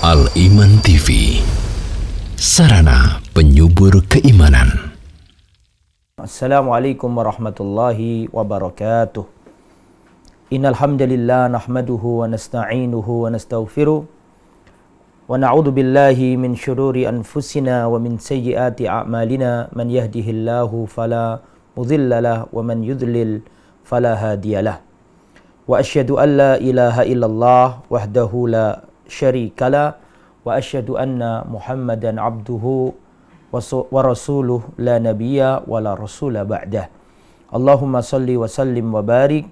Al-Iman TV, sarana penyubur keimanan. Assalamualaikum warahmatullahi wabarakatuh. Innal hamdalillah nahmaduhu wa nasta'inuhu wa nastaghfiruh wa na'udzu billahi min syururi anfusina wa min sayyiati a'malina. Man yahdihillahu fala mudhillalah wa man yudlil fala hadiyalah. Wa asyhadu an la ilaha illallah wahdahu la syarikalah wa asyhadu anna Muhammadan abduhu wa rasuluh la nabiyya wa la rasula ba'dah. Allahumma salli wa sallim wa barik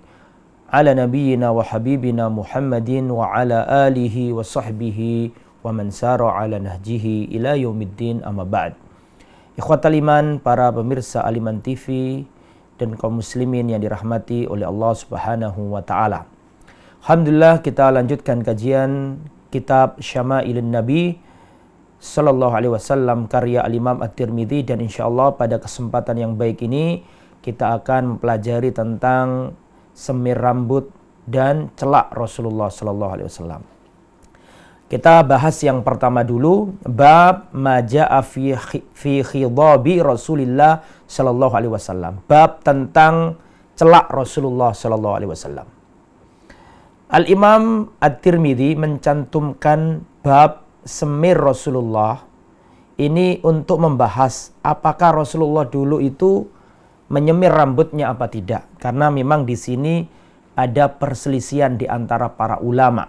ala nabiyyina wa habibina Muhammadin wa ala alihi wa sahbihi wa man sara ala nahjihi ila yaumiddin, amma ba'd. Ikhwatal iman, para pemirsa Al-Iman TV dan kaum muslimin yang dirahmati oleh Allah Subhanahu wa taala. Alhamdulillah, kita lanjutkan kajian kitab Syama'ilun Nabi sallallahu alaihi wasallam karya Al-Imam At-Tirmidzi, dan insyaallah pada kesempatan yang baik ini kita akan mempelajari tentang semir rambut dan celak Rasulullah sallallahu alaihi wasallam. Kita bahas yang pertama dulu, bab maja'a fi khidabi Rasulillah sallallahu alaihi wasallam. Bab tentang celak Rasulullah sallallahu alaihi wasallam. Al-Imam At-Tirmidzi mencantumkan bab semir Rasulullah ini untuk membahas apakah Rasulullah dulu itu menyemir rambutnya apa tidak. Karena memang di sini ada perselisihan di antara para ulama.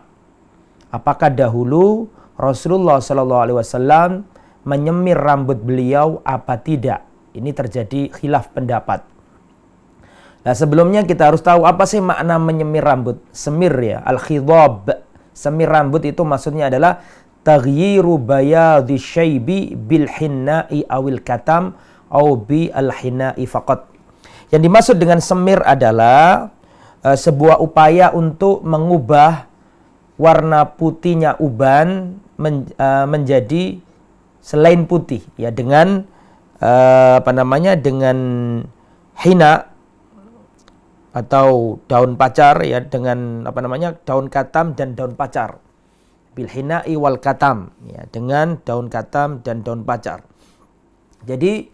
Apakah dahulu Rasulullah SAW menyemir rambut beliau apa tidak? Ini terjadi khilaf pendapat. Nah, sebelumnya kita harus tahu apa sih makna menyemir rambut. Semir ya, al-khidab. Semir rambut itu maksudnya adalah taghyiru bayadhi syaibi bil hinna'i awil katam au bi al-hinna'i faqat. Yang dimaksud dengan semir adalah sebuah upaya untuk mengubah warna putihnya uban menjadi selain putih ya, dengan dengan hina atau daun pacar ya, dengan daun katam dan daun pacar. Bil hina'i wal katam ya, dengan daun katam dan daun pacar. Jadi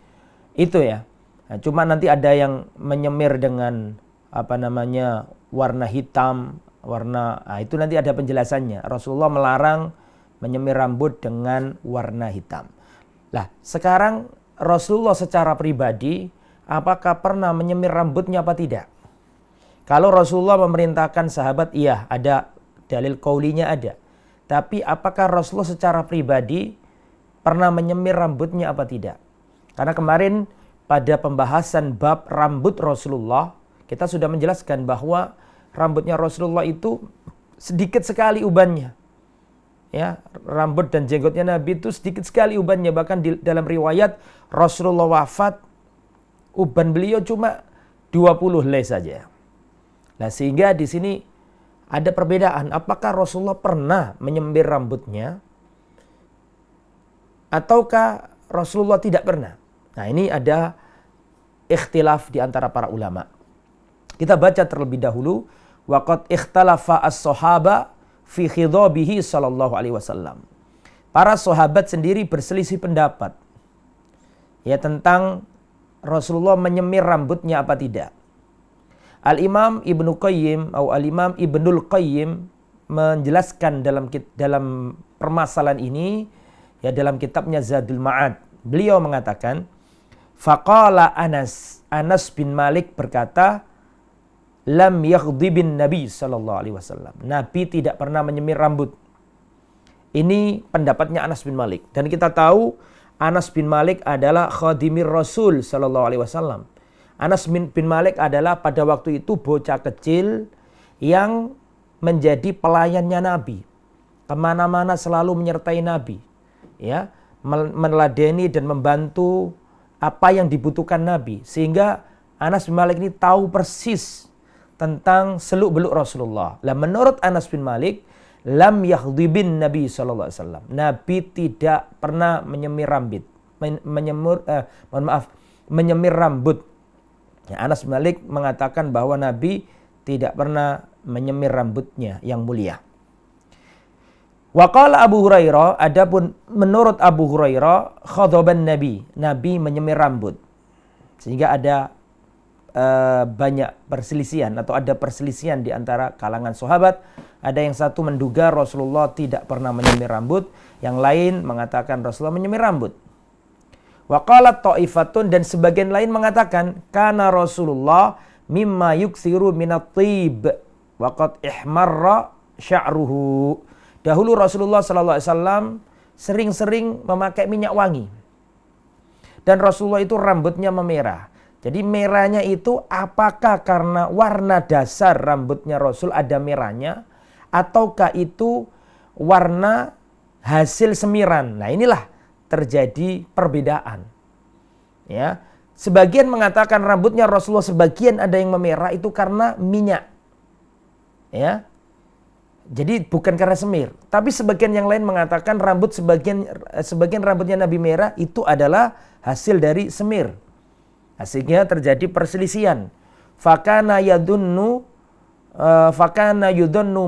itu ya. Nah, cuma nanti ada yang menyemir dengan warna hitam, itu nanti ada penjelasannya. Rasulullah melarang menyemir rambut dengan warna hitam. Lah, sekarang Rasulullah secara pribadi apakah pernah menyemir rambutnya apa tidak? Kalau Rasulullah memerintahkan sahabat, iya, ada dalil qaulinya ada. Tapi apakah Rasulullah secara pribadi pernah menyemir rambutnya apa tidak? Karena kemarin pada pembahasan bab rambut Rasulullah, kita sudah menjelaskan bahwa rambutnya Rasulullah itu sedikit sekali ubannya. Ya, rambut dan jenggotnya Nabi itu sedikit sekali ubannya. Bahkan dalam riwayat Rasulullah wafat, uban beliau cuma 20 helai saja. Nah, sehingga di sini ada perbedaan. Apakah Rasulullah pernah menyemir rambutnya ataukah Rasulullah tidak pernah? Nah, ini ada ikhtilaf di antara para ulama. Kita baca terlebih dahulu. Waqad ikhtalafa as-sahaba fi khidabihi sallallahu alaihi wasallam. Para sahabat sendiri berselisih pendapat ya tentang Rasulullah menyemir rambutnya apa tidak. Al-Imam Ibnu Qayyim atau Al-Imam Ibnul Qayyim menjelaskan dalam permasalahan ini ya dalam kitabnya Zadul Ma'ad. Beliau mengatakan, faqala Anas bin Malik berkata, lam yakhdhibin Nabi sallallahu alaihi wasallam. Nabi tidak pernah menyemir rambut. Ini pendapatnya Anas bin Malik. Dan kita tahu Anas bin Malik adalah khadimir Rasul sallallahu alaihi wasallam. Anas bin Malik adalah pada waktu itu bocah kecil yang menjadi pelayannya Nabi. Kemana-mana selalu menyertai Nabi. Ya, meneladani dan membantu apa yang dibutuhkan Nabi. Sehingga Anas bin Malik ini tahu persis tentang seluk-beluk Rasulullah. Lah, menurut Anas bin Malik, lam yakhdhibin Nabi sallallahu alaihi wasallam. Nabi tidak pernah menyemir rambut. Menyemir rambut. Ya, Anas bin Malik mengatakan bahwa Nabi tidak pernah menyemir rambutnya yang mulia. Wa qala Abu Hurairah, adapun menurut Abu Hurairah, khadhaban Nabi menyemir rambut. Sehingga ada banyak perselisihan atau ada perselisihan di antara kalangan sahabat. Ada yang satu menduga Rasulullah tidak pernah menyemir rambut, yang lain mengatakan Rasulullah menyemir rambut. Wa qalat ta'ifatun, dan sebagian lain mengatakan kana Rasulullah mimma yuksiru minat tib wa qad ihmarra sya'ruhu. Dahulu Rasulullah SAW sering-sering memakai minyak wangi. Dan Rasulullah itu rambutnya memerah. Jadi merahnya itu apakah karena warna dasar rambutnya Rasul ada merahnya, ataukah itu warna hasil semiran. Nah, inilah terjadi perbedaan. Ya, sebagian mengatakan rambutnya Rasulullah sebagian ada yang memerah itu karena minyak. Ya. Jadi bukan karena semir, tapi sebagian yang lain mengatakan sebagian rambutnya Nabi merah itu adalah hasil dari semir. Sehingga terjadi perselisihan. Fakana yudunnu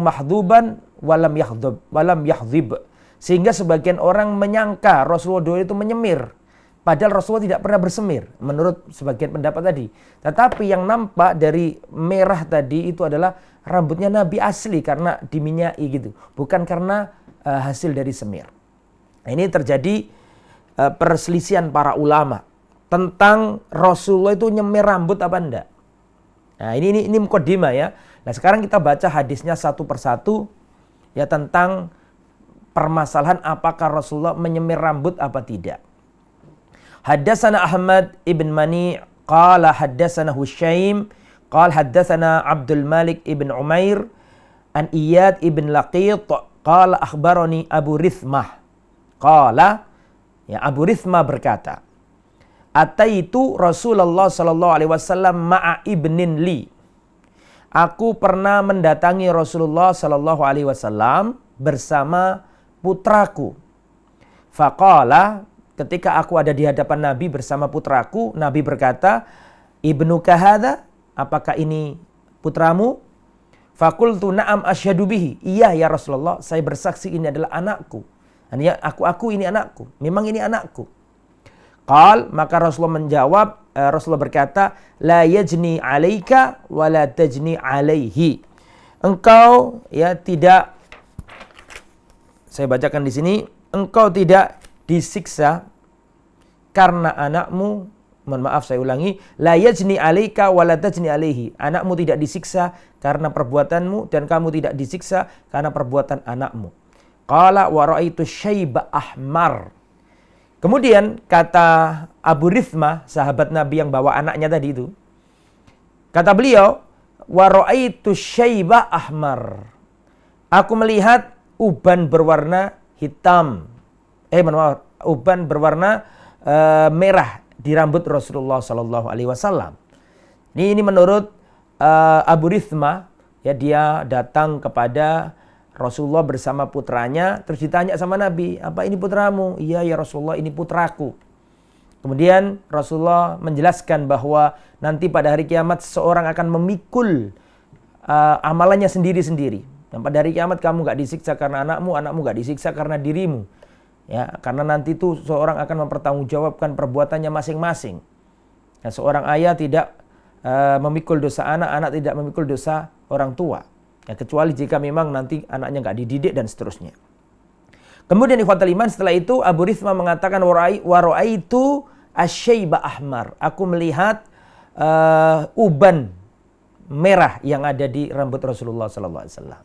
mahduban walam yahdhib. Sehingga sebagian orang menyangka Rasulullah dulu itu menyemir, padahal Rasulullah tidak pernah bersemir menurut sebagian pendapat tadi. Tetapi yang nampak dari merah tadi itu adalah rambutnya Nabi asli karena diminyaki gitu, bukan karena hasil dari semir. Nah, ini terjadi perselisihan para ulama tentang Rasulullah itu nyemir rambut apa enggak. Nah, ini mukaddimah ya. Nah, sekarang kita baca hadisnya satu persatu ya, tentang permasalahan apakah Rasulullah menyemir rambut apa tidak. Haddatsana Ahmad ibn Mani qala haddatsana Husyaim qala haddatsana Abdul Malik ibn Umair an Iyad ibn Laqit qala akhbarani Abu Rithmah qala, ya, Abu Rithmah berkata, ataitu Rasulullah sallallahu alaihi wasallam ma'a ibnin li. Aku pernah mendatangi Rasulullah sallallahu alaihi wasallam bersama putraku. Faqala, ketika aku ada di hadapan Nabi bersama putraku, Nabi berkata, ibnuka hadza, apakah ini putramu? Faqultu na'am asyhadu bihi. Iya ya Rasulullah, saya bersaksi ini adalah anakku. Ya, aku ini anakku. Memang ini anakku. Qal, maka Rasulullah menjawab, Rasulullah berkata, la yajni 'alaika wa la tajni 'alaihi. Engkau ya tidak, saya bacakan di sini, engkau tidak disiksa karena anakmu, mohon maaf saya ulangi, la yajni 'alaika wa la tajni 'alaihi. Anakmu tidak disiksa karena perbuatanmu dan kamu tidak disiksa karena perbuatan anakmu. Qala wa ra'aitu syaiba ahmar. Kemudian kata Abu Rithmah, sahabat Nabi yang bawa anaknya tadi itu, kata beliau, wa ra'aitu syaiba ahmar. Aku melihat uban berwarna hitam. Uban berwarna merah di rambut Rasulullah sallallahu alaihi wasallam. Ini menurut Abu Rithmah, ya, dia datang kepada Rasulullah bersama putranya, terus ditanya sama Nabi, apa ini putramu? Iya ya Rasulullah, ini putraku. Kemudian Rasulullah menjelaskan bahwa nanti pada hari kiamat seseorang akan memikul amalannya sendiri-sendiri. Dan pada hari kiamat kamu gak disiksa karena anakmu gak disiksa karena dirimu. Ya, karena nanti itu seorang akan mempertanggungjawabkan perbuatannya masing-masing. Nah, seorang ayah tidak memikul dosa anak tidak memikul dosa orang tua. Ya, kecuali jika memang nanti anaknya nggak dididik dan seterusnya. Kemudian ikhwatul iman, setelah itu Abu Rithmah mengatakan wa ra'aitu asyaiba ahmar. Aku melihat uban merah yang ada di rambut Rasulullah sallallahu alaihi wasallam.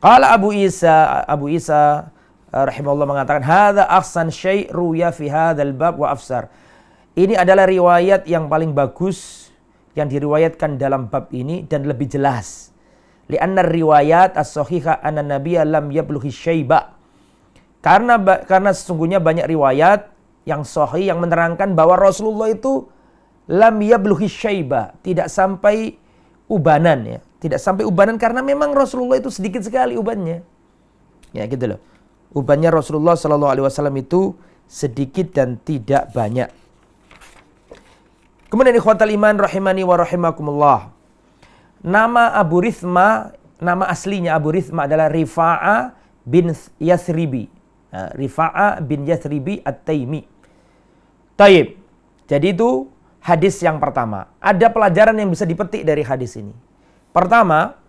Qala Abu Isa rahimahullah mengatakan, hadza ahsan syai' ruya fi hadzal bab wa afsar. Ini adalah riwayat yang paling bagus yang diriwayatkan dalam bab ini dan lebih jelas. Li'anna riwayat as-sahihah anna nabiyya lam yablughi syaiba. Karena sesungguhnya banyak riwayat yang sahih yang menerangkan bahwa Rasulullah itu lam yablughi syaiba, tidak sampai ubanan ya. Tidak sampai ubanan karena memang Rasulullah itu sedikit sekali ubannya. Ya gitu loh. Ubannya Rasulullah sallallahu alaihi wasallam itu sedikit dan tidak banyak. Kemudian ikhwatal iman rahimani wa rahimakumullah. Nama Abu Rithmah, nama aslinya Abu Rithmah adalah Rifa'ah bin Yathribi. Rifa'ah bin Yathribi At-Taimi. Taib. Jadi itu hadis yang pertama. Ada pelajaran yang bisa dipetik dari hadis ini. Pertama,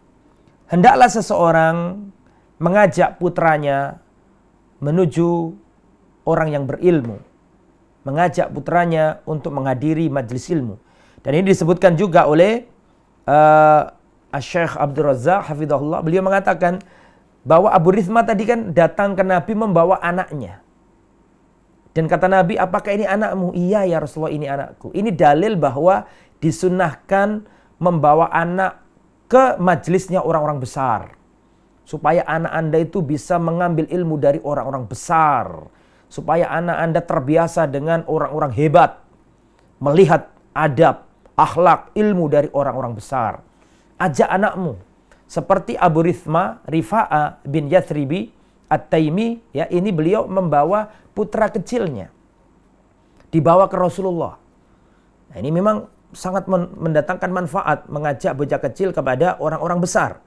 hendaklah seseorang mengajak putranya menuju orang yang berilmu. Mengajak putranya untuk menghadiri majelis ilmu. Dan ini disebutkan juga oleh Syekh Abdul Razak hafizahullah. Beliau mengatakan bahwa Abu Rithmah tadi kan datang ke Nabi membawa anaknya. Dan kata Nabi, apakah ini anakmu? Iya ya Rasulullah, ini anakku. Ini dalil bahwa disunnahkan membawa anak ke majelisnya orang-orang besar. Supaya anak Anda itu bisa mengambil ilmu dari orang-orang besar. Supaya anak Anda terbiasa dengan orang-orang hebat. Melihat adab, akhlak, ilmu dari orang-orang besar. Ajak anakmu. Seperti Abu Rithmah, Rifa'ah bin Yathribi At-Taimi, ya, ini beliau membawa putra kecilnya. Dibawa ke Rasulullah. Nah, ini memang sangat mendatangkan manfaat mengajak bocah kecil kepada orang-orang besar.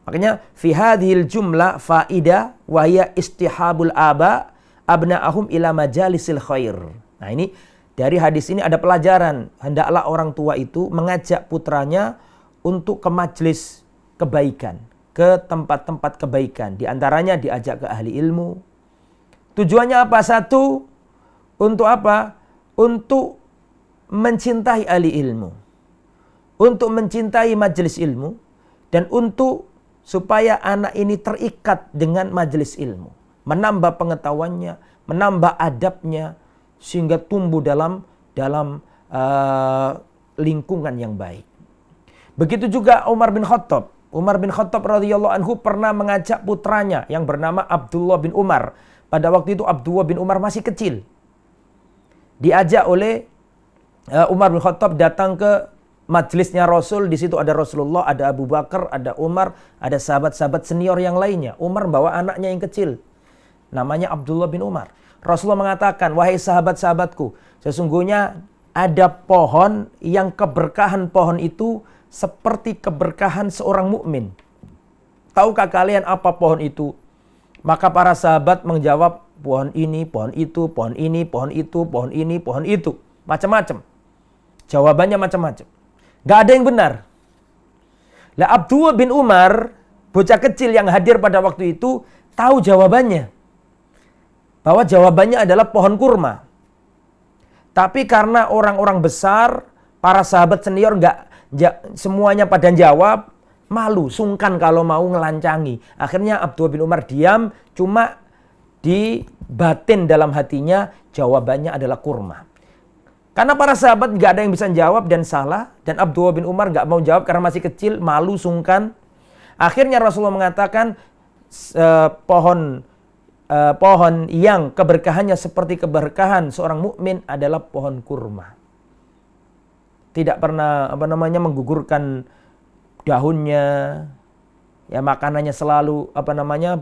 Makanya fi hadhil jumlah faidah wa hiya istihabul aba abna'ahum ila majalisil khair. Nah, ini dari hadis ini ada pelajaran, hendaklah orang tua itu mengajak putranya untuk ke majelis kebaikan, ke tempat-tempat kebaikan. Di antaranya diajak ke ahli ilmu. Tujuannya apa? Satu, untuk apa? Untuk mencintai ahli ilmu. Untuk mencintai majelis ilmu. Dan untuk supaya anak ini terikat dengan majelis ilmu. Menambah pengetahuannya, menambah adabnya, sehingga tumbuh dalam lingkungan yang baik. Begitu juga Umar bin Khattab. Umar bin Khattab radhiyallahu anhu pernah mengajak putranya yang bernama Abdullah bin Umar. Pada waktu itu Abdullah bin Umar masih kecil. Diajak oleh Umar bin Khattab datang ke majelisnya Rasul. Di situ ada Rasulullah, ada Abu Bakar, ada Umar, ada sahabat-sahabat senior yang lainnya. Umar bawa anaknya yang kecil. Namanya Abdullah bin Umar. Rasulullah mengatakan, wahai sahabat-sahabatku, sesungguhnya ada pohon yang keberkahan pohon itu seperti keberkahan seorang mukmin. Tahukah kalian apa pohon itu? Maka para sahabat menjawab, pohon ini, pohon itu, pohon ini, pohon itu, pohon ini, pohon itu. Macam-macam. Jawabannya macam-macam. Gak ada yang benar. Lah Abdullah bin Umar, bocah kecil yang hadir pada waktu itu, tahu jawabannya. Bahwa jawabannya adalah pohon kurma. Tapi karena orang-orang besar, para sahabat senior semuanya pada jawab, malu, sungkan kalau mau ngelancangi. Akhirnya Abdullah bin Umar diam, cuma di batin dalam hatinya jawabannya adalah kurma. Karena para sahabat gak ada yang bisa jawab dan salah, dan Abdullah bin Umar gak mau jawab karena masih kecil, malu, sungkan. Akhirnya Rasulullah mengatakan pohon yang keberkahannya seperti keberkahan seorang mukmin adalah pohon kurma. Tidak pernah menggugurkan daunnya, ya makanannya selalu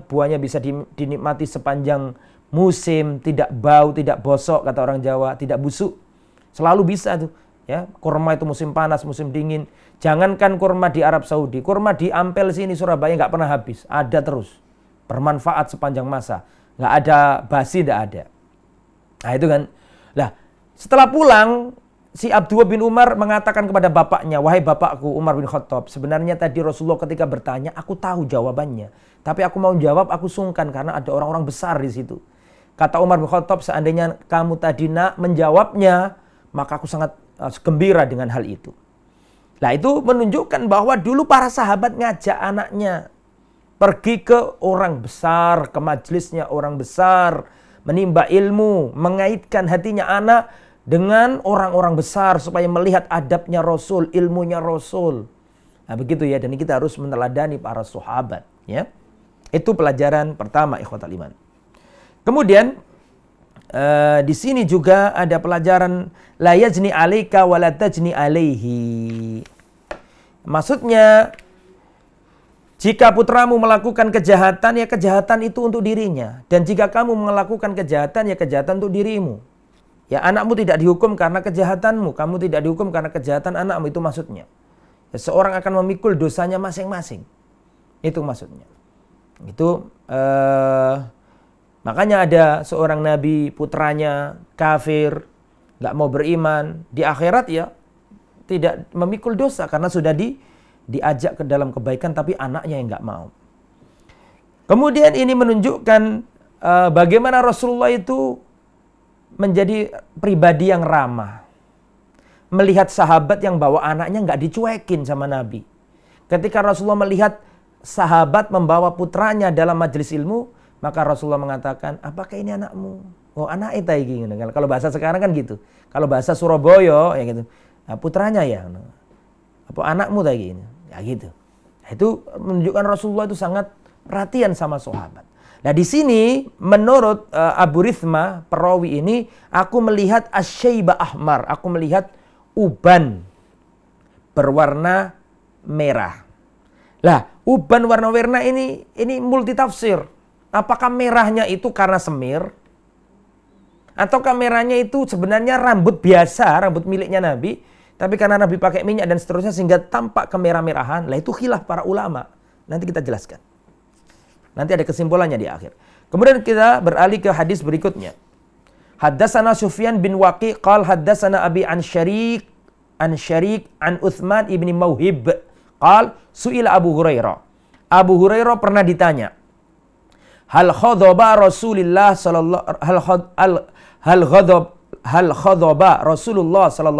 buahnya bisa dinikmati sepanjang musim, tidak bau, tidak bosok kata orang Jawa, tidak busuk. Selalu bisa tuh, ya. Kurma itu musim panas, musim dingin. Jangankan kurma di Arab Saudi, kurma di Ampel sini Surabaya nggak pernah habis, ada terus. Bermanfaat sepanjang masa. Nggak ada basi, nggak ada. Nah itu kan. Lah, setelah pulang, si Abdullah bin Umar mengatakan kepada bapaknya, wahai bapakku Umar bin Khattab, sebenarnya tadi Rasulullah ketika bertanya, aku tahu jawabannya. Tapi aku mau jawab, aku sungkan karena ada orang-orang besar di situ. Kata Umar bin Khattab, seandainya kamu tadi nak menjawabnya, maka aku sangat gembira dengan hal itu. Nah itu menunjukkan bahwa dulu para sahabat ngajak anaknya pergi ke orang besar, ke majelisnya orang besar, menimba ilmu, mengaitkan hatinya anak dengan orang-orang besar supaya melihat adabnya Rasul, ilmunya Rasul. Nah begitu ya, dan kita harus meneladani para sahabat, ya. Itu pelajaran pertama, ikhwatal iman. Kemudian di sini juga ada pelajaran la yajni 'alaika wa la tajni 'alaihi. Maksudnya jika putramu melakukan kejahatan, ya kejahatan itu untuk dirinya. Dan jika kamu melakukan kejahatan, ya kejahatan untuk dirimu. Ya anakmu tidak dihukum karena kejahatanmu, kamu tidak dihukum karena kejahatan anakmu, itu maksudnya. Ya, seorang akan memikul dosanya masing-masing. Itu maksudnya. Itu makanya ada seorang nabi, putranya kafir, nggak mau beriman, di akhirat ya tidak memikul dosa karena sudah diajak ke dalam kebaikan, tapi anaknya yang nggak mau. Kemudian ini menunjukkan bagaimana Rasulullah itu menjadi pribadi yang ramah. Melihat sahabat yang bawa anaknya nggak dicuekin sama Nabi. Ketika Rasulullah melihat sahabat membawa putranya dalam majelis ilmu, maka Rasulullah mengatakan, apakah ini anakmu? Oh, anak eta iki. Kalau bahasa sekarang kan gitu. Kalau bahasa Surabaya ya gitu. Nah, putranya ya. Apa anakmu tadi? Ya gitu. Itu menunjukkan Rasulullah itu sangat perhatian sama sahabat. Nah, di sini menurut Abu Rithmah perawi ini, aku melihat asyaiba ahmar, aku melihat uban berwarna merah. Lah, uban warna-warna ini multitafsir. Apakah merahnya itu karena semir? Ataukah merahnya itu sebenarnya rambut biasa, rambut miliknya Nabi, tapi karena Nabi pakai minyak dan seterusnya sehingga tampak kemerah-merahan? Lah, itu khilaf para ulama. Nanti kita jelaskan. Nanti ada kesimpulannya di akhir. Kemudian kita beralih ke hadis berikutnya. Haddatsana Sufyan bin Waqi qal haddatsana Abi an Syariq an Utsman ibni Mauhib qal su'ila Abu Hurairah. Abu Hurairah pernah ditanya, hal khadaba Rasulullah sallallahu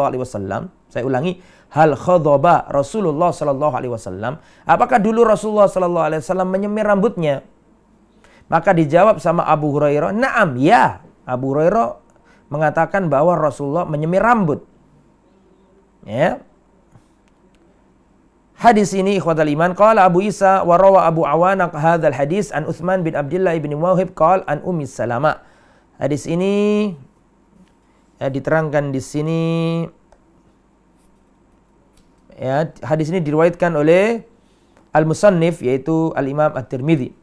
alaihi wasallam. Saya ulangi, hal khadaba Rasulullah sallallahu alaihi wasallam. Apakah dulu Rasulullah sallallahu alaihi wasallam menyemir rambutnya? Maka dijawab sama Abu Hurairah, "Na'am, ya." Abu Hurairah mengatakan bahwa Rasulullah menyemir rambut. Ya. Hadis ini ikhwatal iman, qala Abu Isa wa rawa Abu Awana hadzal hadis an Utsman bin Abdullah bin Mauhib qala an Ummi Salamah. Hadis ini diterangkan di sini, ya, hadis ini diriwayatkan oleh al-musannif yaitu al-Imam At-Tirmidzi.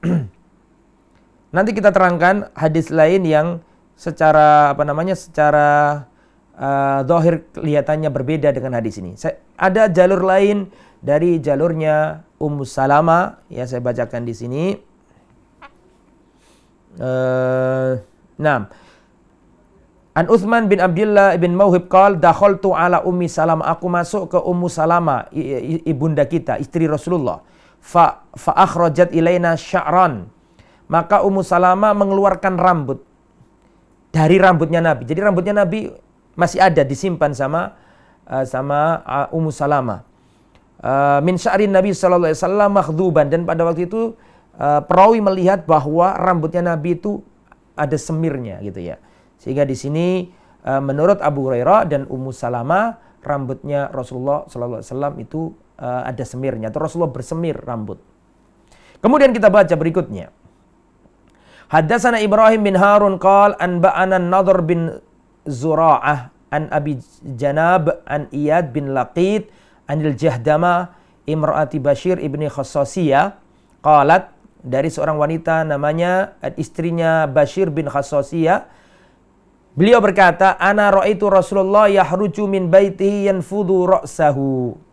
Nanti kita terangkan hadis lain yang secara secara zahir kelihatannya berbeda dengan hadis ini. Ada jalur lain dari jalurnya Ummu Salamah, ya saya bacakan di sini. An Utsman bin Abdullah bin Mauhib qala dakhaltu ala Ummi Salamah, aku masuk ke Ummu Salamah, ibunda kita, istri Rasulullah. Fa akhrajat ilaina sya'ran. Maka Ummu Salamah mengeluarkan rambut dari rambutnya Nabi. Jadi rambutnya Nabi masih ada disimpan sama Ummu Salamah. Min sya'rin Nabi sallallahu alaihi wasallam makhduban, dan pada waktu itu perawi melihat bahwa rambutnya Nabi itu ada semirnya gitu ya. Sehingga di sini menurut Abu Hurairah dan Ummu Salamah rambutnya Rasulullah sallallahu alaihi wasallam itu ada semirnya, atau Rasulullah bersemir rambut. Kemudian kita baca berikutnya. Haddatsana Ibrahim bin Harun qala anba'ana An-Nadhr bin Zura'ah an Abi Janab an Iyad bin Laqit anil Jahdama imraati Bashir ibni Khassasiyah qalat, dari seorang wanita namanya istrinya Bashir bin Khassasiyah, beliau berkata, ana ra'aitu Rasulullah yahruju min baitihi yanfudhu ra'sahu.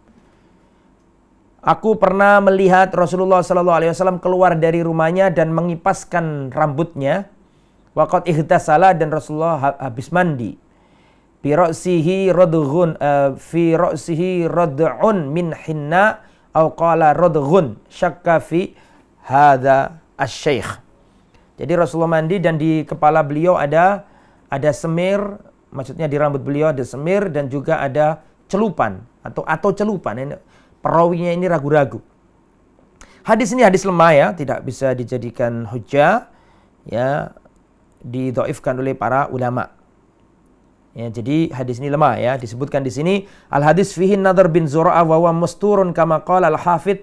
Aku pernah melihat Rasulullah sallallahu alaihi wasallam keluar dari rumahnya dan mengipaskan rambutnya. Waqad ihtasala, dan Rasulullah habis mandi. Fi ra'sihi rad'un min hinna aw qala radghun syakka fi hadza asy-syaikh. Jadi Rasulullah mandi dan di kepala beliau ada semir, maksudnya di rambut beliau ada semir, dan juga ada celupan atau celupan. Perawinya ini ragu-ragu. Hadis ini hadis lemah ya, tidak bisa dijadikan hujjah, ya, didhaifkan oleh para ulama. Ya, jadi hadis ini lemah ya, disebutkan di sini al hadis fihi Nadhr bin Zura'ah wa huwa musturun kama qala al-Hafidz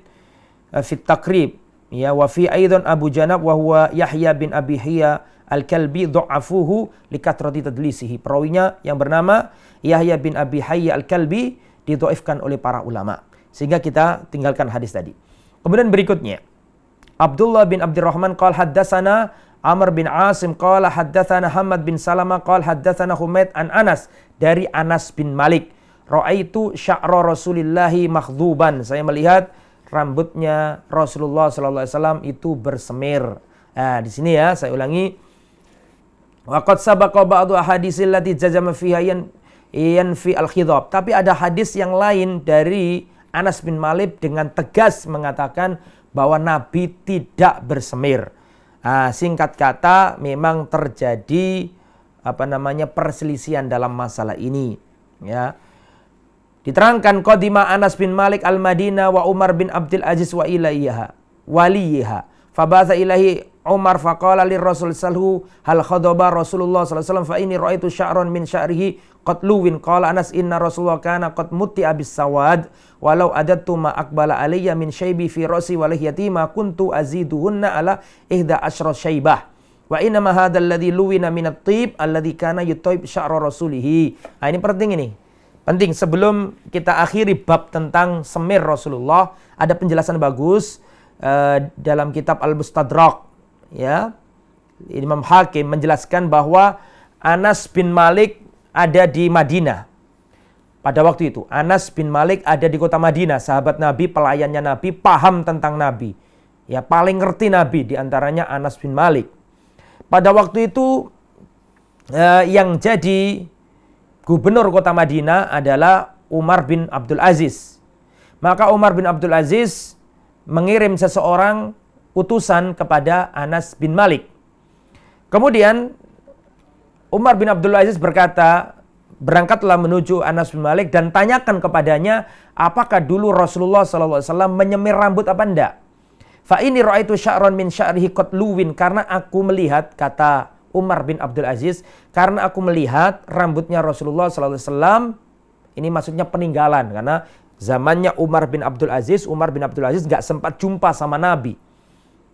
fi at-Taqrib, ya, wa fi aidan Abu Janab wa huwa Yahya bin Abi Hiya al-Kalbi dha'afuhu likathrati tadlisihi. Perawinya yang bernama Yahya bin Abi Hayya al-Kalbi didhaifkan oleh para ulama. Sehingga kita tinggalkan hadis tadi. Kemudian berikutnya, Abdullah bin Abdurrahman qala haddatsana Amr bin Asim qala haddatsana Hamad bin Salamah qala haddatsana Humaid an Anas, dari Anas bin Malik. Ra'aitu sya'ra Rasulillahi makhduban. Saya melihat rambutnya Rasulullah sallallahu alaihi wasallam itu bersemir. Nah, di sini ya saya ulangi. Waqad sabaqa ba'du ahaditsil lati jazama fiha yanfi al-khidab. Tapi ada hadis yang lain dari Anas bin Malik dengan tegas mengatakan bahwa Nabi tidak bersemir. Singkat kata memang terjadi perselisihan dalam masalah ini, ya. Diterangkan qadima Anas bin Malik al-Madinah wa Umar bin Abdul Aziz wa ilaiha waliha. Fabatha ilahi Umar faqala lirrasul salhu hal khadaba Rasulullah sallallahu alaihi wasallam fa inni raaitu sya'ran min sya'rihi qad luwin. Qala Anas inna Rasulullah kana qad mutti'a bis sawad walau adattu ma aqbala alayya min syaibi fi ra'si wa lihyati ma kuntu aziduhunna ala 11 syaibah. Wa inna ma hadzal ladzi luwina min at-tib alladzi kana yutayib sya'ra rasulih. Ini penting ini. Penting sebelum kita akhiri bab tentang semir Rasulullah, ada penjelasan bagus dalam kitab Al-Mustadrak, ya. Imam Hakim menjelaskan bahwa Anas bin Malik ada di Madinah. Pada waktu itu Anas bin Malik ada di kota Madinah, sahabat Nabi, pelayannya Nabi, paham tentang Nabi. Ya, paling ngerti Nabi di antaranya Anas bin Malik. Pada waktu itu yang jadi gubernur kota Madinah adalah Umar bin Abdul Aziz. Maka Umar bin Abdul Aziz mengirim seseorang utusan kepada Anas bin Malik. Kemudian Umar bin Abdul Aziz berkata, berangkatlah menuju Anas bin Malik dan tanyakan kepadanya apakah dulu Rasulullah SAW menyemir rambut apa enggak. Fa ini ra'aitu sya'ran min sya'rihi qad luwin, karena aku melihat, kata Umar bin Abdul Aziz, karena aku melihat rambutnya Rasulullah SAW, ini maksudnya peninggalan, karena zamannya Umar bin Abdul Aziz nggak sempat jumpa sama Nabi.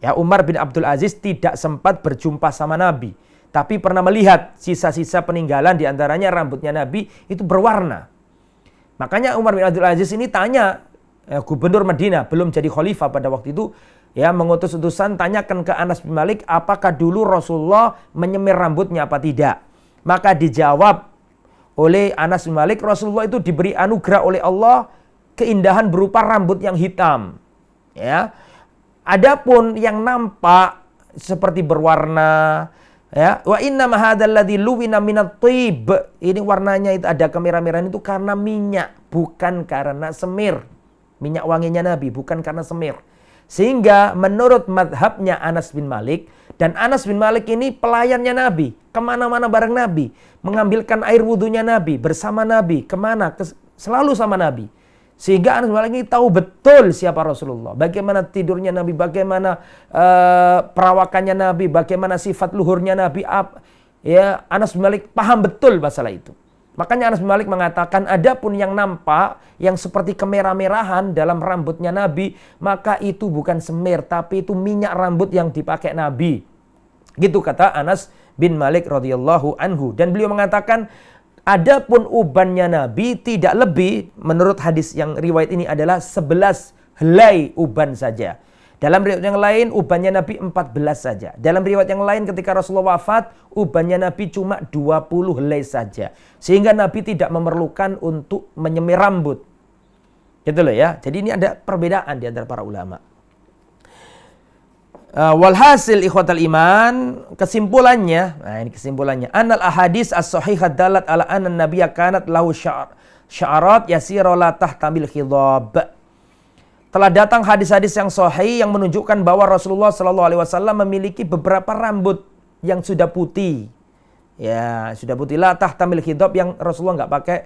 Ya, Umar bin Abdul Aziz tidak sempat berjumpa sama Nabi, tapi pernah melihat sisa-sisa peninggalan, diantaranya rambutnya Nabi itu berwarna. Makanya Umar bin Abdul Aziz ini tanya, gubernur Madinah, belum jadi khalifah pada waktu itu, ya, mengutus utusan, tanyakan ke Anas bin Malik apakah dulu Rasulullah menyemir rambutnya apa tidak. Maka dijawab oleh Anas bin Malik, Rasulullah itu diberi anugerah oleh Allah keindahan berupa rambut yang hitam, ya. Adapun yang nampak seperti berwarna, ya, wa inna ma hadzal ladzi luwina minat thib, ini warnanya itu ada kemerah-merahan itu karena minyak, bukan karena semir. Minyak wanginya Nabi, bukan karena semir. Sehingga menurut madhabnya Anas bin Malik, dan Anas bin Malik ini pelayannya Nabi, kemana-mana bareng Nabi, mengambilkan air wudhunya Nabi, bersama Nabi, kemana, selalu sama Nabi. Sehingga Anas bin Malik ini tahu betul siapa Rasulullah, bagaimana tidurnya Nabi, bagaimana perawakannya Nabi, bagaimana sifat luhurnya Nabi. Ya, Anas bin Malik paham betul masalah itu. Makanya Anas bin Malik mengatakan, adapun yang nampak, yang seperti kemerah-merahan dalam rambutnya Nabi, maka itu bukan semir, tapi itu minyak rambut yang dipakai Nabi. Gitu kata Anas bin Malik radhiyallahu anhu. Dan beliau mengatakan, adapun ubannya Nabi tidak lebih, menurut hadis yang riwayat ini adalah 11 helai uban saja. Dalam riwayat yang lain ubannya Nabi 14 saja. Dalam riwayat yang lain ketika Rasulullah wafat, ubannya Nabi cuma 20 helai saja. Sehingga Nabi tidak memerlukan untuk menyemir rambut. Gitu loh ya. Jadi ini ada perbedaan di antara para ulama. Walhasil ikhwatal iman, kesimpulannya, nah ini kesimpulannya, annal ahadis as-sahihah dalat ala anna nabiyya kanat lahu sya'arat yasira la tahtamil khidab. Telah datang hadis-hadis yang sahih yang menunjukkan bahwa Rasulullah SAW memiliki beberapa rambut yang sudah putih. Ya, sudah putih, la tahtamil khidab, yang Rasulullah nggak pakai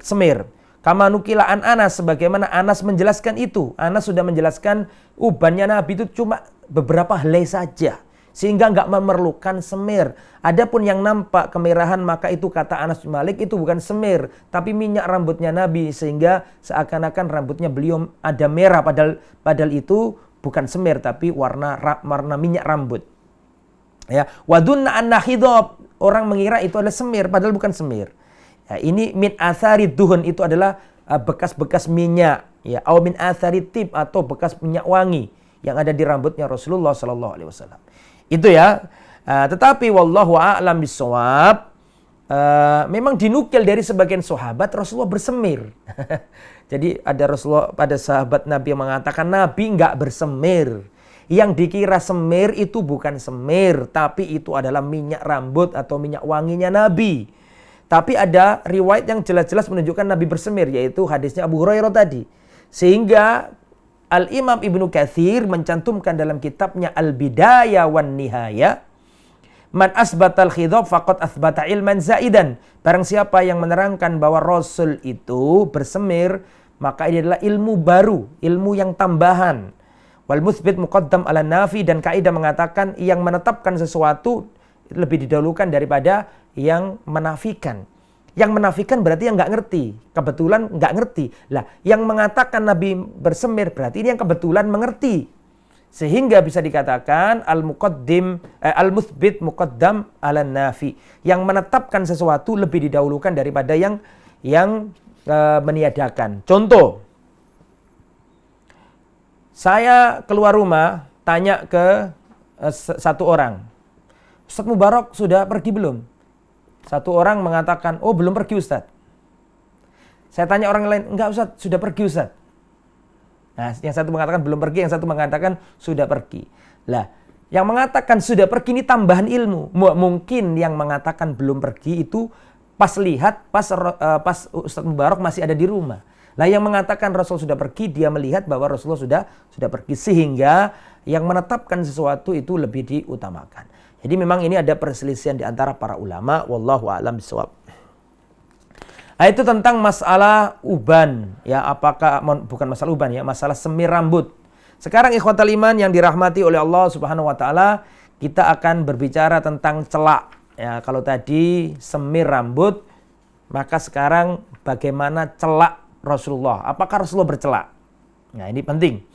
semir. Kama nukila an Anas, sebagaimana Anas menjelaskan itu. Anas sudah menjelaskan ubannya Nabi itu cuma beberapa helai saja, sehingga nggak memerlukan semir. Adapun yang nampak kemerahan, maka itu kata Anas bin Malik itu bukan semir, tapi minyak rambutnya Nabi, sehingga seakan-akan rambutnya beliau ada merah, padahal itu bukan semir, tapi warna minyak rambut. Ya, wadunna anna khidab, orang mengira itu adalah semir, padahal bukan semir. Ya, ini min athari duhun, itu adalah bekas-bekas minyak, ya, au min athari tib, atau bekas minyak wangi yang ada di rambutnya Rasulullah sallallahu alaihi wasallam. Itu ya. Tetapi wallahu a'lam bissawab, memang dinukil dari sebagian sahabat Rasulullah bersemir. Jadi ada Rasulullah, pada sahabat Nabi yang mengatakan Nabi nggak bersemir. Yang dikira semir itu bukan semir, tapi itu adalah minyak rambut atau minyak wanginya Nabi. Tapi ada riwayat yang jelas-jelas menunjukkan Nabi bersemir, yaitu hadisnya Abu Hurairah tadi. Sehingga Al-Imam Ibnu Katsir mencantumkan dalam kitabnya Al-Bidayah wan Nihayah, man asbatal khidab faqad asbata ilman zaidan. Barang siapa yang menerangkan bahwa Rasul itu bersemir, maka ini adalah ilmu baru, ilmu yang tambahan. Wal mutsbit muqaddam ala nafi, dan kaidah mengatakan yang menetapkan sesuatu lebih didahulukan daripada yang menafikan. Yang menafikan berarti yang nggak ngerti, kebetulan nggak ngerti. Lah, yang mengatakan Nabi bersemir berarti ini yang kebetulan mengerti. Sehingga bisa dikatakan al-mutsbit muqaddam ala nafi. Yang menetapkan sesuatu lebih didahulukan daripada yang meniadakan. Contoh, saya keluar rumah, tanya ke satu orang, Ustaz Mubarak sudah pergi belum? Satu orang mengatakan, oh belum pergi Ustaz. Saya tanya orang lain, enggak Ustaz, sudah pergi Ustaz. Nah, yang satu mengatakan belum pergi, yang satu mengatakan sudah pergi. Lah, yang mengatakan sudah pergi ini tambahan ilmu. Mungkin yang mengatakan belum pergi itu pas lihat, pas Ustaz Mubarak masih ada di rumah. Lah, yang mengatakan Rasul sudah pergi, dia melihat bahwa Rasulullah sudah pergi. Sehingga yang menetapkan sesuatu itu lebih diutamakan. Jadi memang ini ada perselisihan di antara para ulama. Wallahu a'lam bishawab. Itu tentang masalah uban, ya, apakah bukan masalah uban ya, masalah semir rambut. Sekarang ikhwatal iman yang dirahmati oleh Allah Subhanahu wa taala, kita akan berbicara tentang celak. Ya, kalau tadi semir rambut, maka sekarang bagaimana celak Rasulullah? Apakah Rasulullah bercelak? Nah, ini penting.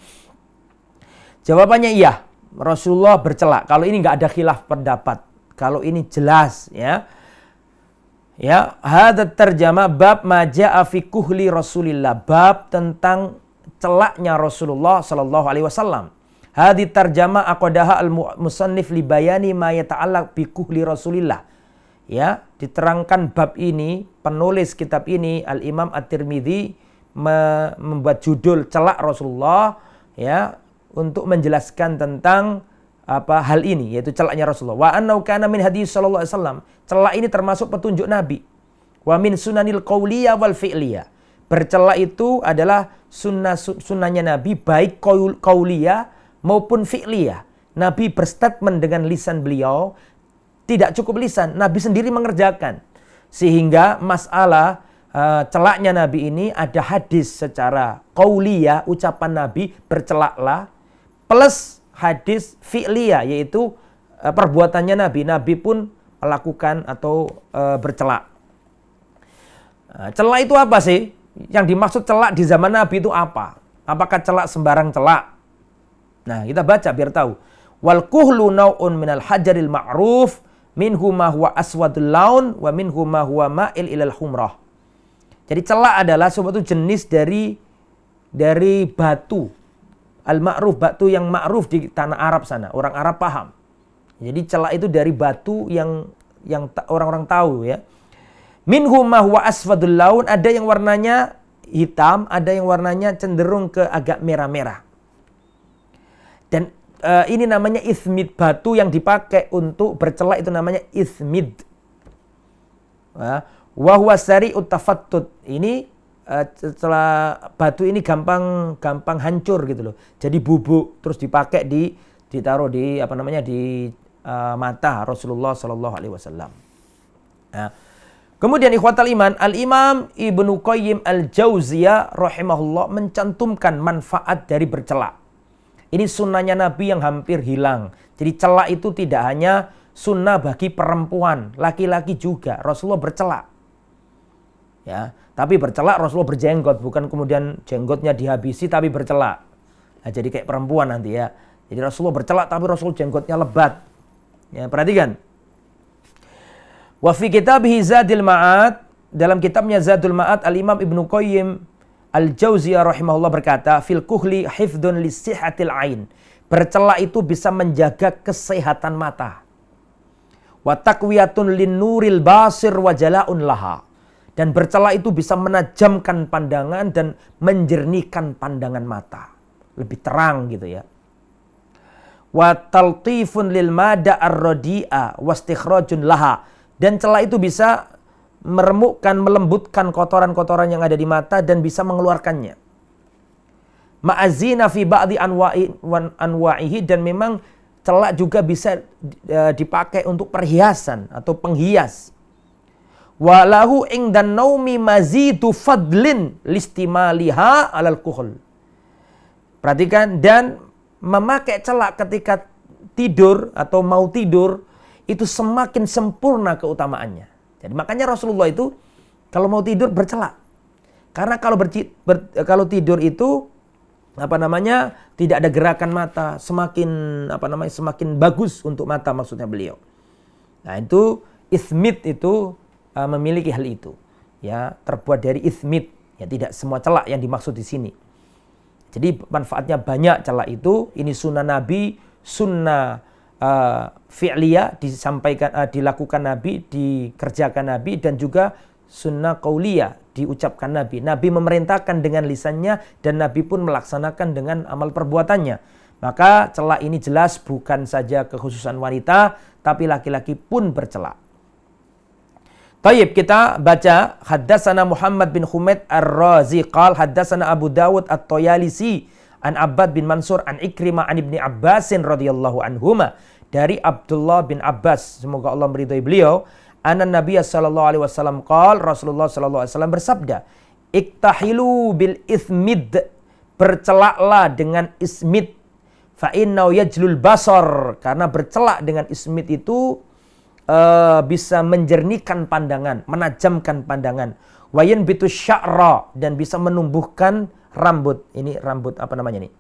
Jawabannya iya, Rasulullah bercelak. Kalau ini nggak ada khilaf pendapat. Kalau ini jelas, ya. Ya, hadza terjemah bab maja'a fi kuhli Rasulillah, bab tentang celaknya Rasulullah sallallahu alaihi wasallam. Hadhi terjemah aqadaha al-musannif li bayani ma yata'allaq bi kuhli Rasulillah. Ya, diterangkan bab ini, penulis kitab ini Al-Imam At-Tirmidzi membuat judul celak Rasulullah, ya, untuk menjelaskan tentang hal ini, yaitu celaknya Rasulullah. Wa annahu kana min hadis sallallahu alaihi wasallam. Celak ini termasuk petunjuk Nabi. Wa min sunanil qauliyah wal fi'liyah. Bercelak itu adalah sunnahnya Nabi, baik qauliyah maupun fi'liyah. Nabi berstatement dengan lisan beliau, tidak cukup lisan, Nabi sendiri mengerjakan. Sehingga masalah celaknya Nabi ini ada hadis secara qauliyah, ucapan Nabi bercelaklah, plus hadis fi'liyah, yaitu perbuatannya Nabi. Nabi pun melakukan atau bercelak. Celak itu apa sih? Yang dimaksud celak di zaman Nabi itu apa? Apakah celak sembarang celak? Nah, kita baca biar tahu. Wal kuhlu nau'un minal hajaril ma'ruf minhu ma huwa aswadul laun wa minhu ma huwa ma'il ilal humrah. Jadi celak adalah suatu jenis dari batu. Al-ma'ruf, batu yang ma'ruf di tanah Arab sana. Orang Arab paham. Jadi celak itu dari batu yang orang-orang tahu, ya. Minhum ma huwa aswadul laun, ada yang warnanya hitam, ada yang warnanya cenderung ke agak merah-merah. Dan ini namanya ismid, batu yang dipakai untuk bercelak itu namanya ismid. Wa huwa sari'ut tafattut. Ini setelah batu ini gampang hancur gitu loh. Jadi bubuk terus dipakai ditaruh di di mata Rasulullah sallallahu alaihi wasallam. Nah, kemudian ikhwatal iman, Al-Imam Ibnu Qayyim Al-Jauziyah rahimahullah mencantumkan manfaat dari bercelak. Ini sunnahnya Nabi yang hampir hilang. Jadi celak itu tidak hanya sunnah bagi perempuan, laki-laki juga. Rasulullah bercelak. Ya, tapi bercelak Rasulullah berjenggot, bukan kemudian jenggotnya dihabisi tapi bercelak. Nah, jadi kayak perempuan nanti ya. Jadi Rasulullah bercelak tapi Rasul jenggotnya lebat. Ya, perhatikan. Wa fi kitabih Zadul Ma'ad, dalam kitabnya Zadul Ma'ad Al-Imam Ibnu Qayyim Al-Jauziyah rahimahullah berkata, fil kuhli hifdun li sihhatil ain. Bercelak itu bisa menjaga kesehatan mata. Wa taqwiyatun linnuril basir wa jala'un laha. Dan bercela itu bisa menajamkan pandangan dan menjernihkan pandangan mata. Lebih terang gitu ya. Wa taltifun lil mada ar-radi'a wastikhrajun laha. Dan cela itu bisa meremukkan, melembutkan kotoran-kotoran yang ada di mata dan bisa mengeluarkannya. Ma'azina fi ba'di anwa'ihi, dan memang cela juga bisa dipakai untuk perhiasan atau penghias. Walahu ingdan naumi mazidu fadlin listimaliha alal kuhul. Perhatikan, dan memakai celak ketika tidur atau mau tidur itu semakin sempurna keutamaannya. Jadi makanya Rasulullah itu kalau mau tidur bercelak. Karena kalau tidur itu tidak ada gerakan mata, semakin bagus untuk mata maksudnya beliau. Nah, itu ismit itu memiliki hal itu, ya, terbuat dari ismit, ya, tidak semua celak yang dimaksud di sini. Jadi manfaatnya banyak celak itu. Ini sunnah Nabi, sunnah fi'liyah, dilakukan Nabi, dikerjakan Nabi, dan juga sunnah qauliyah, diucapkan Nabi. Nabi memerintahkan dengan lisannya dan Nabi pun melaksanakan dengan amal perbuatannya. Maka celak ini jelas bukan saja kekhususan wanita, tapi laki-laki pun bercelak. Tayyib, kita baca. Haddatsana Muhammad bin Humaid Ar-Razi qal haddatsana Abu Dawud At-Toyalisi an Abbad bin Mansur an Ikrimah an Ibni Abbasin radhiyallahu anhuma, dari Abdullah bin Abbas, semoga Allah meridhai beliau, anna Nabiya sallallahu alaihi wasallam qal, Rasulullah sallallahu alaihi wasallam bersabda, iktahilu bil ismid, bercelaklah dengan ismid, fa innahu yajlul basar, karena bercelak dengan ismid itu bisa menjernihkan pandangan, menajamkan pandangan. Wayan bitu sya'ra, dan bisa menumbuhkan rambut. Ini rambut apa namanya nih?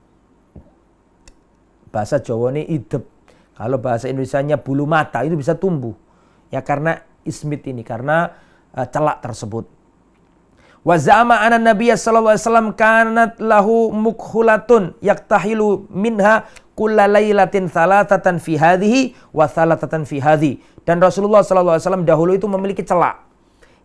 Bahasa Jawa ini idep. Kalau bahasa Indonesianya bulu mata itu bisa tumbuh. Ya karena ismit ini, karena celak tersebut. Wa za'ama anna Nabiyya sallallahu alaihi wasallam kanat lahu mukhulatun yaktahilu minha kulla lailatin thalathatan fi hadhihi wa thalathatan fi hadhi. Dan Rasulullah sallallahu alaihi wasallam dahulu itu memiliki celak.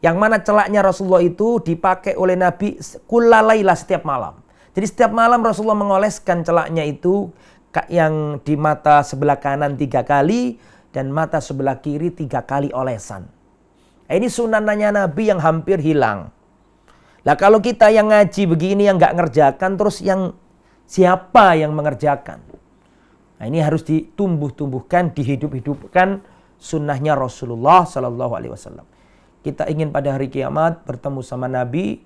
Yang mana celaknya Rasulullah itu dipakai oleh Nabi kulla lailah, setiap malam. Jadi setiap malam Rasulullah mengoleskan celaknya itu, yang di mata sebelah kanan 3 kali dan mata sebelah kiri 3 kali olesan. Ini sunannya Nabi yang hampir hilang. Lah kalau kita yang ngaji begini yang nggak ngerjakan, terus yang siapa yang mengerjakan? Nah, ini harus ditumbuh-tumbuhkan, dihidup-hidupkan sunnahnya Rasulullah Sallallahu Alaihi Wasallam. Kita ingin pada hari kiamat bertemu sama Nabi,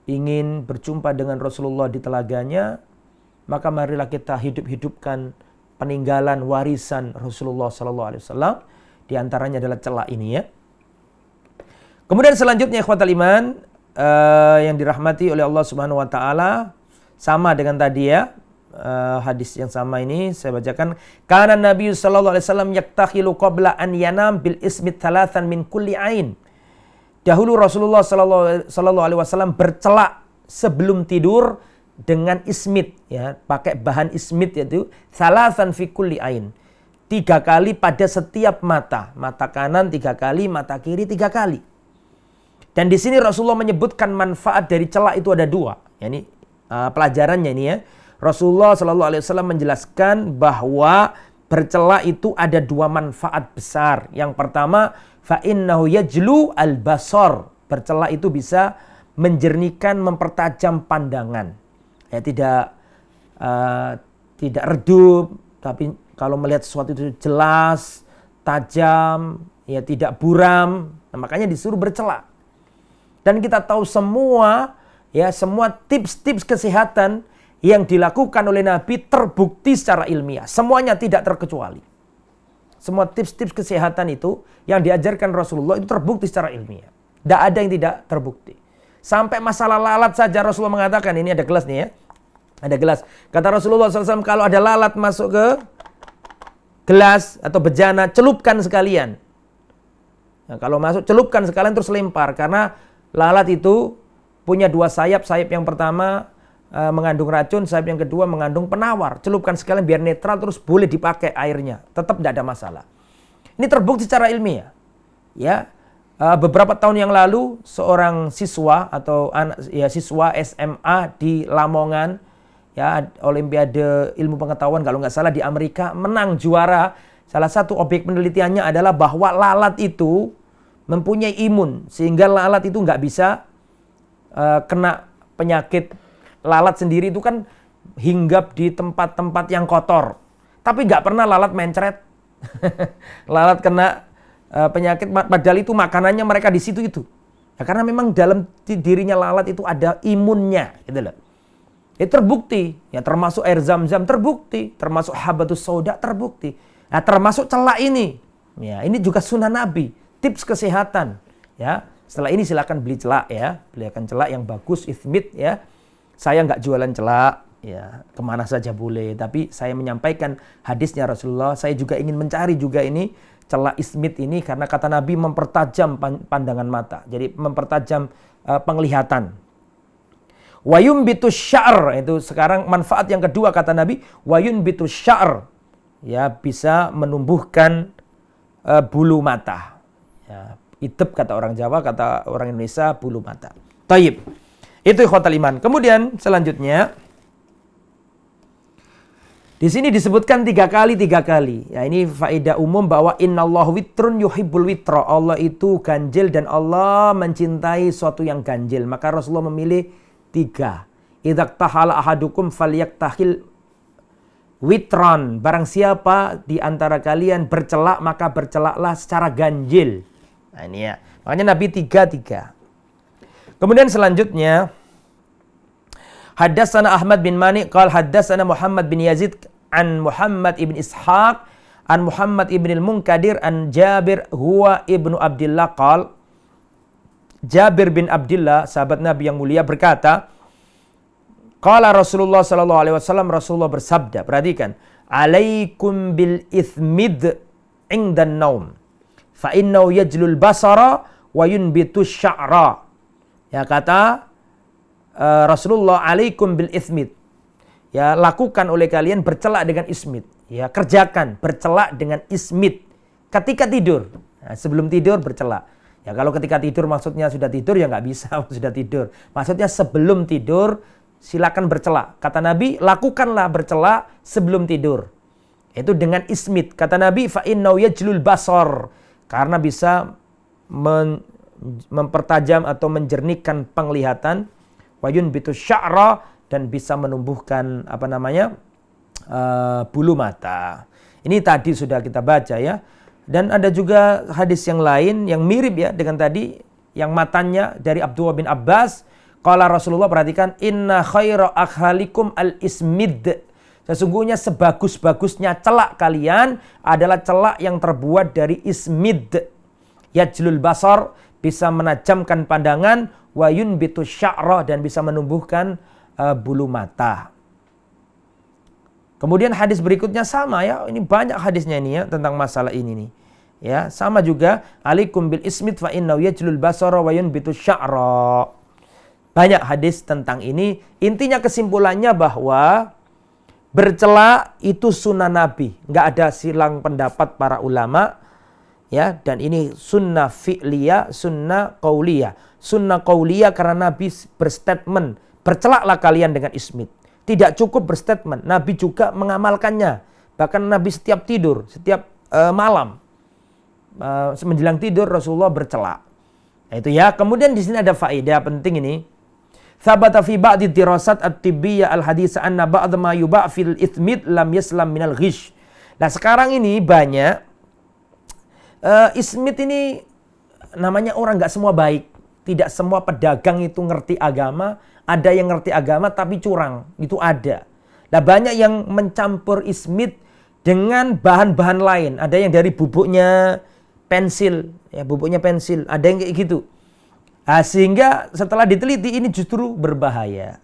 ingin berjumpa dengan Rasulullah di telaganya, maka marilah kita hidup-hidupkan peninggalan warisan Rasulullah Sallallahu Alaihi Wasallam. Di antaranya adalah celak ini, ya. Kemudian selanjutnya ikhwatal iman, yang dirahmati oleh Allah Subhanahu Wa Taala, sama dengan tadi, ya. Hadis yang sama ini saya bacakan. Kana Nabi sallallahu alaihi wasallam yaktakhilu qabla an yanam bil ismit thalathan min kulli ain. Dahulu Rasulullah sallallahu alaihi wasallam bercelak sebelum tidur dengan ismit, ya, pakai bahan ismit, yaitu thalathan fi kulli ain. 3 kali pada setiap mata. Mata kanan 3 kali, mata kiri 3 kali. Dan di sini Rasulullah menyebutkan manfaat dari celak itu ada 2. Ya, ini pelajarannya ini, ya. Rasulullah Shallallahu Alaihi Wasallam menjelaskan bahwa bercelak itu ada 2 manfaat besar. Yang pertama, fa innahu yajlu al basar. Bercelak itu bisa menjernihkan, mempertajam pandangan. Ya, tidak redup, tapi kalau melihat sesuatu itu jelas, tajam, ya, tidak buram. Nah, makanya disuruh bercelak. Dan kita tahu semua, ya, semua tips-tips kesehatan yang dilakukan oleh Nabi terbukti secara ilmiah. Semuanya tidak terkecuali. Semua tips-tips kesehatan itu yang diajarkan Rasulullah itu terbukti secara ilmiah. Tidak ada yang tidak terbukti. Sampai masalah lalat saja Rasulullah mengatakan, ini ada gelas nih, ya. Ada gelas. Kata Rasulullah SAW, kalau ada lalat masuk ke gelas atau bejana, celupkan sekalian. Nah, kalau masuk, celupkan sekalian terus lempar. Karena lalat itu punya 2 sayap. Sayap yang pertama mengandung racun, sayap yang kedua mengandung penawar. Celupkan sekalian biar netral, terus boleh dipakai airnya. Tetap tidak ada masalah. Ini terbukti secara ilmiah. Ya, beberapa tahun yang lalu seorang siswa atau siswa SMA di Lamongan, ya, Olimpiade Ilmu Pengetahuan kalau nggak salah di Amerika, menang juara. Salah satu objek penelitiannya adalah bahwa lalat itu mempunyai imun sehingga lalat itu nggak bisa kena penyakit. Lalat sendiri itu kan hinggap di tempat-tempat yang kotor, tapi nggak pernah lalat mencret. Lalat kena penyakit, padahal itu makanannya mereka di situ itu. Ya, karena memang dalam dirinya lalat itu ada imunnya, gitu loh. Itu terbukti, ya, termasuk air zam-zam terbukti, termasuk habatus sauda terbukti. Nah, termasuk celak ini. Ya, ini juga sunnah Nabi, tips kesehatan, ya. Setelah ini silakan beli celak, ya. Belikan celak yang bagus, ithmit, ya. Saya nggak jualan celak, ya, kemana saja boleh. Tapi saya menyampaikan hadisnya Rasulullah. Saya juga ingin mencari juga ini celak ismit ini karena kata Nabi mempertajam pandangan mata. Jadi mempertajam penglihatan. Wayun bitus sya'r, itu sekarang manfaat yang kedua kata Nabi. Wayun bitus sya'r, ya, bisa menumbuhkan bulu mata. Ya, idep kata orang Jawa, kata orang Indonesia bulu mata. Taib. Itu ikhwatal iman. Kemudian selanjutnya di sini disebutkan tiga kali. Ya, ini faedah umum bahwa innallahu witrun yuhibbul witra. Allah itu ganjil dan Allah mencintai suatu yang ganjil. Maka Rasulullah memilih 3. Idza tahala ahadukum falyaktahil witran. Barang siapa di antara kalian bercelak maka bercelaklah secara ganjil. Nah, ini ya. Makanya Nabi 3. Kemudian selanjutnya Haddatsana Ahmad bin Mani qala haddatsana Muhammad bin Yazid an Muhammad ibn Ishaq an Muhammad ibn al-Munkadir an Jabir huwa ibnu Abdullah qala Jabir bin Abdullah sahabat Nabi yang mulia berkata qala Rasulullah sallallahu alaihi wasallam, Rasulullah bersabda, perhatikan, alaikum bil ithmid indan naum fa innahu yajlul basara wa yunbitu sya'ra. Ya, kata Rasulullah, alaikum bil ismid. Ya, lakukan oleh kalian bercelak dengan ismid. Ya, kerjakan bercelak dengan ismid ketika tidur. Nah, sebelum tidur bercelak. Ya, kalau ketika tidur maksudnya sudah tidur ya nggak bisa sudah tidur. Maksudnya sebelum tidur silakan bercelak. Kata Nabi, lakukanlah bercelak sebelum tidur. Itu dengan ismid. Kata Nabi, fa innahu yajlul basar. Karena bisa mempertajam atau menjernihkan penglihatan. Wayun bitu sya'ra, dan bisa menumbuhkan bulu mata. Ini tadi sudah kita baca, ya. Dan ada juga hadis yang lain yang mirip, ya, dengan tadi yang matanya dari Abdullah bin Abbas. Qala Rasulullah, perhatikan, inna khaira akhalikum al-ismid. Sesungguhnya sebagus-bagusnya celak kalian adalah celak yang terbuat dari ismid. Yajlul basar, bisa menajamkan pandangan, wa yunbitu sya'ra, dan bisa menumbuhkan bulu mata. Kemudian hadis berikutnya sama, ya. Ini banyak hadisnya ini, ya, tentang masalah ini nih. Ya, sama juga, alaikum bil ismid fa innahu yajlul basara wa yunbitu sya'ra. Banyak hadis tentang ini. Intinya kesimpulannya bahwa bercelak itu sunnah Nabi. Nggak ada silang pendapat para ulama. Ya, dan ini sunnah fi'liyah, sunnah qauliyah. Sunnah qauliyah karena Nabi berstatement, bercelaklah kalian dengan ismid. Tidak cukup berstatement, Nabi juga mengamalkannya. Bahkan Nabi setiap tidur, setiap malam menjelang tidur Rasulullah bercelak. Nah, itu, ya. Kemudian di sini ada faedah penting ini. Thabata fi ba'di dirasat at-tibbiyah al-hadits anna ba'd ma yuba' fil ithmid lam yaslam minal ghish. Nah, sekarang ini banyak ismid ini namanya orang nggak semua baik. Tidak semua pedagang itu ngerti agama. Ada yang ngerti agama tapi curang. Itu ada. Nah, banyak yang mencampur ismid dengan bahan-bahan lain. Ada yang dari bubuknya pensil. Ya, bubuknya pensil. Ada yang kayak gitu. Nah, sehingga setelah diteliti ini justru berbahaya.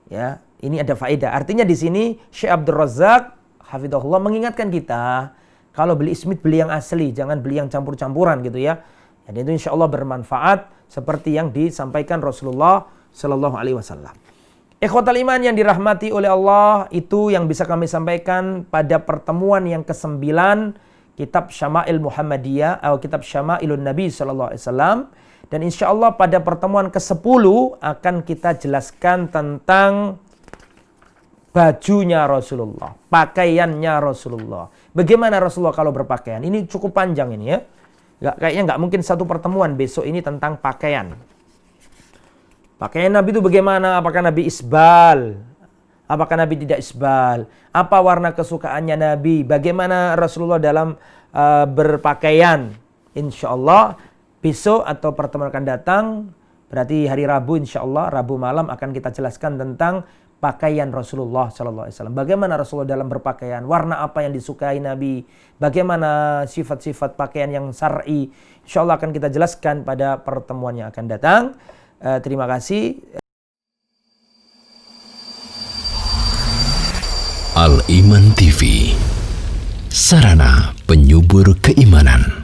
Ya, ini ada faedah. Artinya di sini Syekh Abdul Razak hafizahullah mengingatkan kita, kalau beli ismid beli yang asli, jangan beli yang campur-campuran gitu, ya. Dan itu insya Allah bermanfaat seperti yang disampaikan Rasulullah Sallallahu Alaihi Wasallam. Ikhwatal iman yang dirahmati oleh Allah, itu yang bisa kami sampaikan pada pertemuan yang ke-9. kitab Syama'il Muhammadiyah atau kitab Syama'ilun Nabi sallallahu alaihi wasallam, dan insyaallah pada pertemuan ke-10 akan kita jelaskan tentang bajunya Rasulullah, pakaiannya Rasulullah. Bagaimana Rasulullah kalau berpakaian? Ini cukup panjang ini ya. Kayaknya nggak mungkin satu pertemuan besok ini tentang pakaian. Pakaian Nabi itu bagaimana? Apakah Nabi isbal? Apakah Nabi tidak isbal? Apa warna kesukaannya Nabi? Bagaimana Rasulullah dalam berpakaian? Insya Allah besok atau pertemuan akan datang, berarti hari Rabu insya Allah, Rabu malam akan kita jelaskan tentang pakaian Rasulullah Sallallahu Alaihi Wasallam. Bagaimana Rasulullah dalam berpakaian? Warna apa yang disukai Nabi? Bagaimana sifat-sifat pakaian yang syar'i? Insya Allah akan kita jelaskan pada pertemuan yang akan datang. Terima kasih. Al Iman TV, sarana penyubur keimanan.